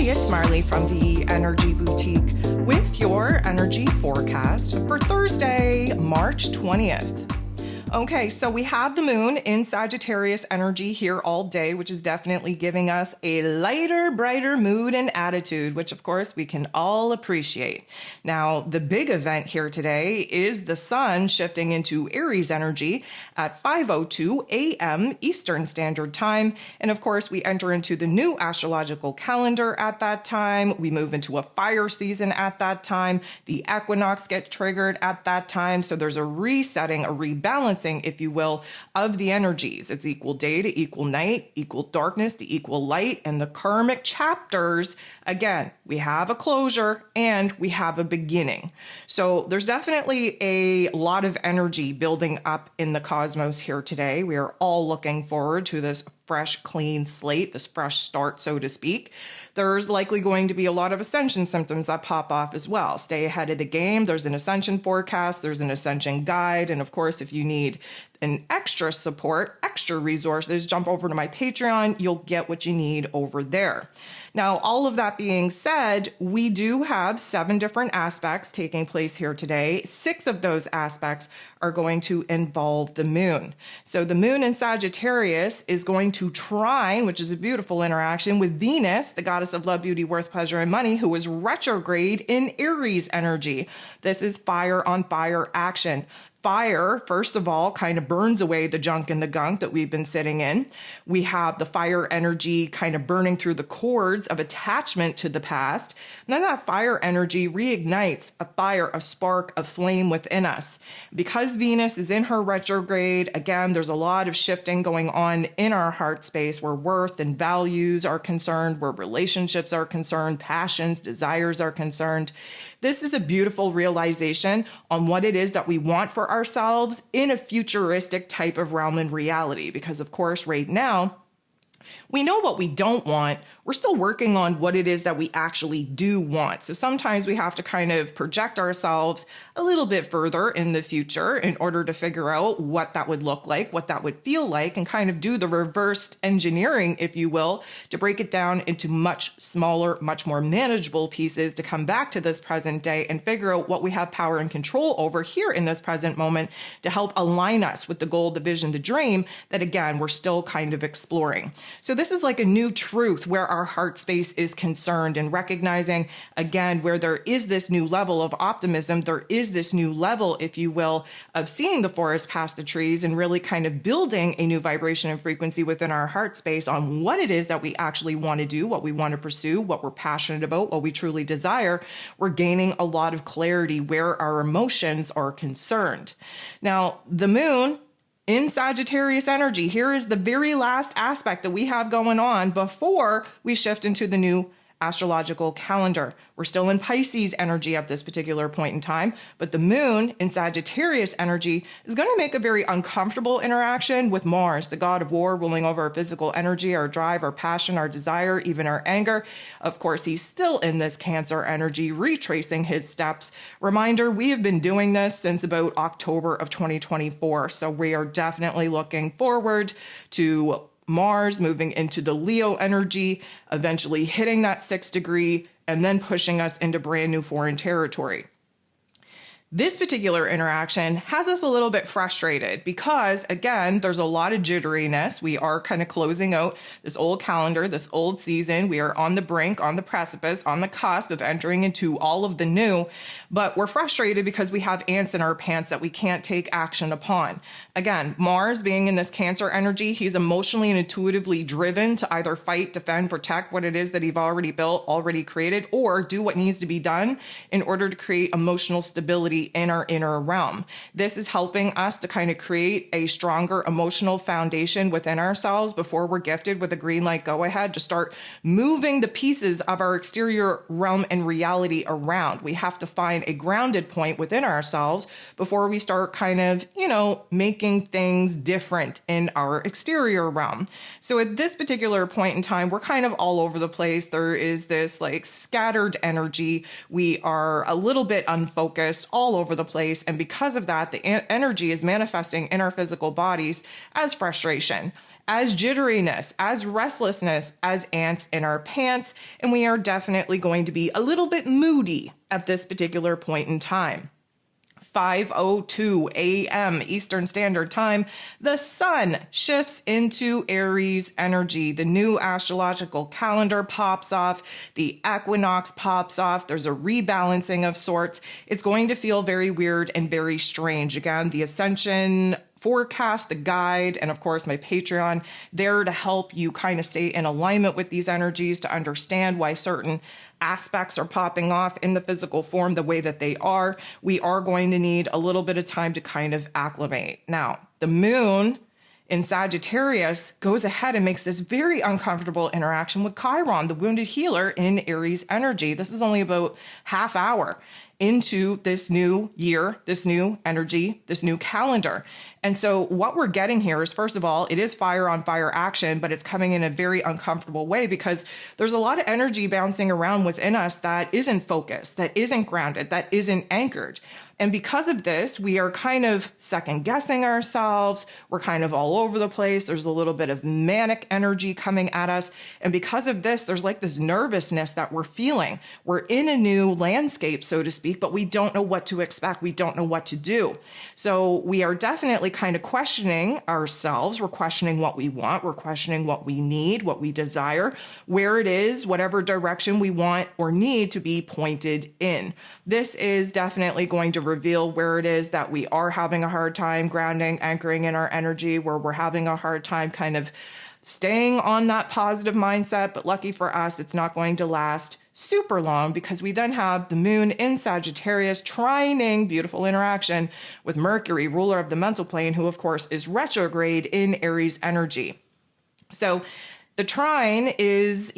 it's Marley from the Energy Boutique with your energy forecast for Thursday, March 20th. Okay, so we have the moon in Sagittarius energy here all day, which is definitely giving us a lighter, brighter mood and attitude, which of course we can all appreciate. Now, the big event here today is the sun shifting into Aries energy at 5:02 a.m. Eastern Standard Time. And of course, we enter into the new astrological calendar at that time. We move into a fire season at that time. The equinox gets triggered at that time. So there's a resetting, a rebalancing, if you will, of the energies. It's equal day to equal night, equal darkness to equal light, and the karmic chapters, again, we have a closure and we have a beginning. So there's definitely a lot of energy building up in the cosmos here today. We are all looking forward to this fresh, clean slate, this fresh start, so to speak. There's likely going to be a lot of ascension symptoms that pop off as well. Stay ahead of the game. There's an ascension forecast, there's an ascension guide, and of course, if you need an extra support, extra resources, jump over to my Patreon. You'll get what you need over there. Now, all of that being said, we do have 7 different aspects taking place here today. 6 of those aspects are going to involve the moon. So the moon in Sagittarius is going to trine, which is a beautiful interaction, with Venus, the goddess of love, beauty, worth, pleasure, and money, who is retrograde in Aries energy. This is fire on fire action. Fire, first of all, kind of burns away the junk and the gunk that we've been sitting in. We have the fire energy kind of burning through the cords of attachment to the past. And then that fire energy reignites a fire, a spark, a flame within us. Because Venus is in her retrograde, again, there's a lot of shifting going on in our heart space where worth and values are concerned, where relationships are concerned, passions, desires are concerned. This is a beautiful realization on what it is that we want for ourselves in a futuristic type of realm and reality. Because of course, right now, we know what we don't want. We're still working on what it is that we actually do want. So sometimes we have to kind of project ourselves a little bit further in the future in order to figure out what that would look like, what that would feel like, and kind of do the reverse engineering, if you will, to break it down into much smaller, much more manageable pieces to come back to this present day and figure out what we have power and control over here in this present moment to help align us with the goal, the vision, the dream that, again, we're still kind of exploring. So this is like a new truth where our heart space is concerned, and recognizing, again, where there is this new level of optimism, there is this new level, if you will, of seeing the forest past the trees and really kind of building a new vibration and frequency within our heart space on what it is that we actually want to do, what we want to pursue, what we're passionate about, what we truly desire. We're gaining a lot of clarity where our emotions are concerned. Now, the moon in Sagittarius energy, here is the very last aspect that we have going on before we shift into the new astrological calendar. We're still in Pisces energy at this particular point in time, but the moon in Sagittarius energy is going to make a very uncomfortable interaction with Mars, the god of war, ruling over our physical energy, our drive, our passion, our desire, even our anger. Of course, he's still in this Cancer energy, retracing his steps. Reminder, we have been doing this since about October of 2024, so we are definitely looking forward to Mars moving into the Leo energy, eventually hitting that 6th degree, and then pushing us into brand new foreign territory. This particular interaction has us a little bit frustrated because, again, there's a lot of jitteriness. We are kind of closing out this old calendar, this old season. We are on the brink, on the precipice, on the cusp of entering into all of the new, but we're frustrated because we have ants in our pants that we can't take action upon. Again, Mars being in this Cancer energy, he's emotionally and intuitively driven to either fight, defend, protect what it is that he's already built, already created, or do what needs to be done in order to create emotional stability in our inner realm. This is helping us to kind of create a stronger emotional foundation within ourselves before we're gifted with a green light go ahead to start moving the pieces of our exterior realm and reality around. We have to find a grounded point within ourselves before we start kind of, making things different in our exterior realm. So at this particular point in time, we're kind of all over the place. There is this like scattered energy. We are a little bit unfocused all all over the place. And because of that, the energy is manifesting in our physical bodies as frustration, as jitteriness, as restlessness, as ants in our pants. And we are definitely going to be a little bit moody at this particular point in time. 5:02 a.m. Eastern Standard Time, the sun shifts into Aries energy. The new astrological calendar pops off. The equinox pops off. There's a rebalancing of sorts. It's going to feel very weird and very strange. Again, the ascension forecast, the guide, and of course my Patreon, there to help you kind of stay in alignment with these energies, to understand why certain aspects are popping off in the physical form the way that they are. We are going to need a little bit of time to kind of acclimate. Now, the moon in Sagittarius goes ahead and makes this very uncomfortable interaction with Chiron, the wounded healer in Aries energy. This is only about half hour into this new year, this new energy, this new calendar. And so what we're getting here is, first of all, it is fire on fire action, but it's coming in a very uncomfortable way because there's a lot of energy bouncing around within us that isn't focused, that isn't grounded, that isn't anchored. And because of this, we are kind of second guessing ourselves. We're kind of all over the place. There's a little bit of manic energy coming at us. And because of this, there's like this nervousness that we're feeling. We're in a new landscape, so to speak, but we don't know what to expect. We don't know what to do. So we are definitely kind of questioning ourselves. We're questioning what we want. We're questioning what we need, what we desire, where it is, whatever direction we want or need to be pointed in. This is definitely going to reveal where it is that we are having a hard time grounding, anchoring in our energy, where we're having a hard time kind of staying on that positive mindset. But lucky for us, it's not going to last super long because we then have the moon in Sagittarius trining, beautiful interaction with Mercury, ruler of the mental plane, who of course is retrograde in Aries energy. So the trine is,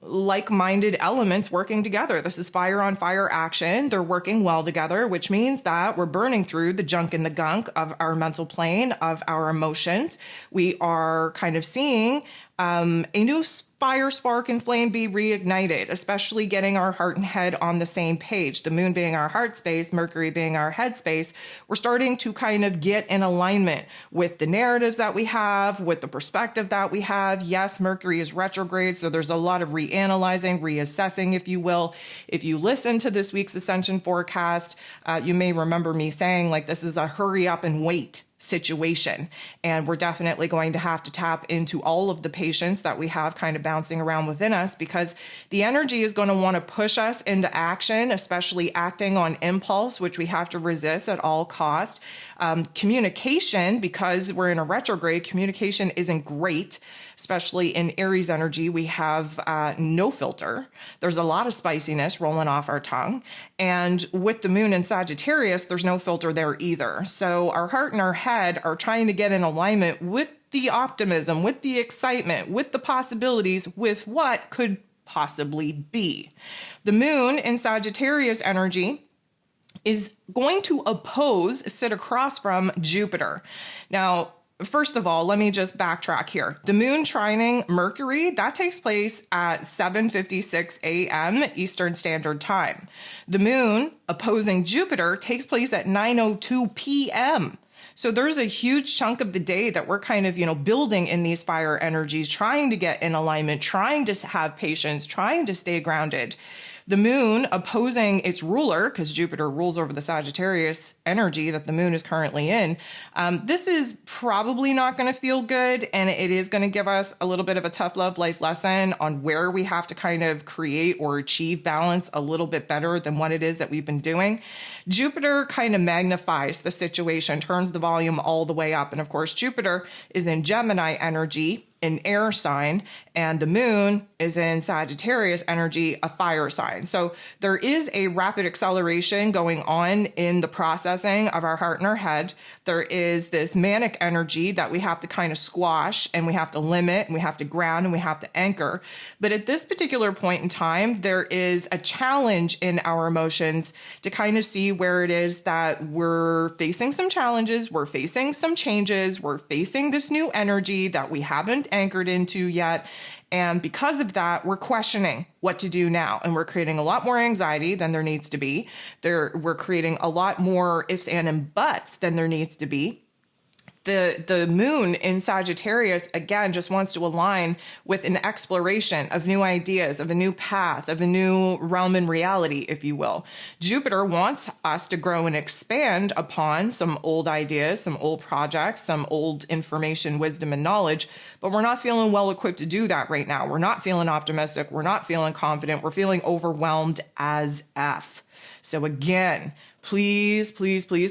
like-minded elements working together. This is fire on fire action. They're working well together, which means that we're burning through the junk and the gunk of our mental plane, of our emotions. We are kind of seeing a new fire, spark, and flame be reignited, especially getting our heart and head on the same page. The moon being our heart space, Mercury being our head space, we're starting to kind of get in alignment with the narratives that we have, with the perspective that we have. Yes, Mercury is retrograde, so there's a lot of reanalyzing, reassessing, if you will. If you listen to this week's Ascension forecast, you may remember me saying like this is a hurry up and wait situation. And we're definitely going to have to tap into all of the patience that we have kind of bouncing around within us, because the energy is going to want to push us into action, especially acting on impulse, which we have to resist at all cost. Communication, because we're in a retrograde, communication isn't great. Especially in Aries energy, we have no filter. There's a lot of spiciness rolling off our tongue. And with the moon in Sagittarius, there's no filter there either. So our heart and our head are trying to get in alignment with the optimism, with the excitement, with the possibilities, with what could possibly be. The moon in Sagittarius energy is going to sit across from Jupiter. Now, first of all, let me just backtrack here. The moon trining Mercury, that takes place at 7:56 a.m. Eastern Standard Time. The moon opposing Jupiter takes place at 9:02 p.m. So there's a huge chunk of the day that we're kind of, building in these fire energies, trying to get in alignment, trying to have patience, trying to stay grounded. The moon opposing its ruler, because Jupiter rules over the Sagittarius energy that the moon is currently in. This is probably not going to feel good, and it is going to give us a little bit of a tough love life lesson on where we have to kind of create or achieve balance a little bit better than what it is that we've been doing. Jupiter kind of magnifies the situation, turns the volume all the way up. And of course, Jupiter is in Gemini energy, an air sign, and the moon is in Sagittarius energy, a fire sign. So there is a rapid acceleration going on in the processing of our heart and our head. There is this manic energy that we have to kind of squash, and we have to limit, and we have to ground, and we have to anchor. But at this particular point in time, there is a challenge in our emotions to kind of see where it is that we're facing some challenges, we're facing some changes, we're facing this new energy that we haven't anchored into yet. And because of that, we're questioning what to do now. And we're creating a lot more anxiety than there needs to be. We're creating a lot more ifs, and buts than there needs to be. The moon in Sagittarius, again, just wants to align with an exploration of new ideas, of a new path, of a new realm in reality, if you will. Jupiter wants us to grow and expand upon some old ideas, some old projects, some old information, wisdom, and knowledge, but we're not feeling well equipped to do that right now. We're not feeling optimistic. We're not feeling confident. We're feeling overwhelmed as F. So again, please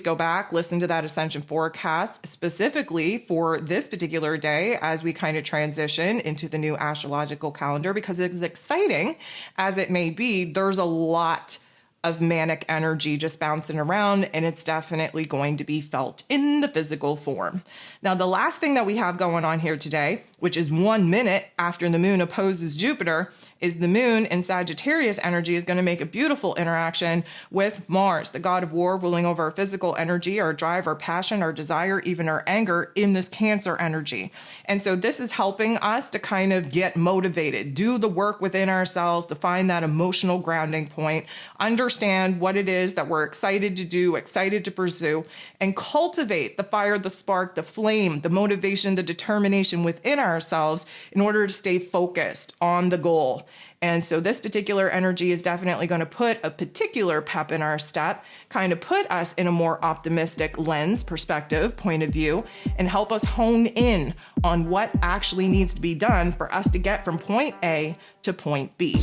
go back, listen to that ascension forecast specifically for this particular day as we kind of transition into the new astrological calendar, because as exciting as it may be, there's a lot of manic energy just bouncing around, and it's definitely going to be felt in the physical form. Now, the last thing that we have going on here today, which is 1 minute after the moon opposes Jupiter, is the moon in Sagittarius energy is going to make a beautiful interaction with Mars, the god of war, ruling over our physical energy, our drive, our passion, our desire, even our anger in this Cancer energy. And so this is helping us to kind of get motivated, do the work within ourselves to find that emotional grounding point, understand what it is that we're excited to do, excited to pursue, and cultivate the fire, the spark, the flame, the motivation, the determination within ourselves in order to stay focused on the goal. And so this particular energy is definitely going to put a particular pep in our step, kind of put us in a more optimistic lens, perspective, point of view, and help us hone in on what actually needs to be done for us to get from point A to point B.